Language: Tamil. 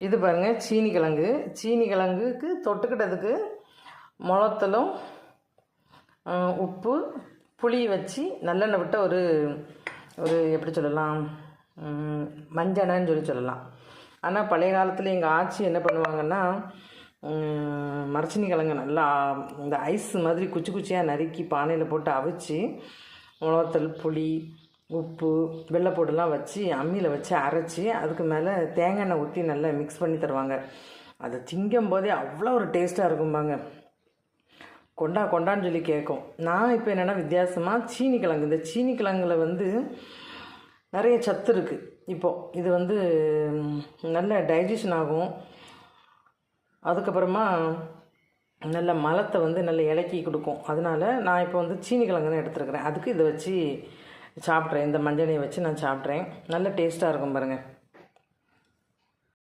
இது பாருங்கள் சீனி கிழங்கு. சீனி கிழங்குக்கு தொட்டுக்கிட்டதுக்கு மிளத்தலும் உப்பு புளி வச்சு நல்லெண்ணெய் விட்ட ஒரு ஒரு எப்படி சொல்லலாம், மஞ்சள்னு சொல்லலாம். ஆனால் பழைய காலத்தில் எங்கள் ஆச்சி என்ன பண்ணுவாங்கன்னா, மரச்சினி கிழங்கு நல்லா இந்த ஐஸ் மாதிரி குச்சி குச்சியாக நறுக்கி பானையில் போட்டு அவிச்சு மிளத்தல் புளி உப்பு வெள்ளைப்பூடெல்லாம் வச்சு அம்மியில் வச்சு அரைச்சி அதுக்கு மேலே தேங்காய் எண்ணெய் ஊற்றி நல்லா மிக்ஸ் பண்ணி தருவாங்க. அதை திங்கும் போதே அவ்வளோ ஒரு டேஸ்ட்டாக இருக்கும்பாங்க. கொண்டான்னு சொல்லி கேட்கும். நான் இப்போ என்னென்னா வித்தியாசமாக சீனி கிழங்கு, இந்த சீனி கிழங்குல நிறைய சத்து இருக்குது. இப்போது இது நல்ல டைஜஷன் ஆகும். அதுக்கப்புறமா நல்ல மலத்தை நல்ல இலக்கி கொடுக்கும். அதனால் நான் இப்போ சீனி கிழங்குன்னு எடுத்துருக்கிறேன். அதுக்கு இதை வச்சு சாப்பிட்றேன். இந்த மஞ்சளையை வச்சு நான் சாப்பிட்றேன். நல்ல டேஸ்ட்டாக இருக்கும் பாருங்கள்.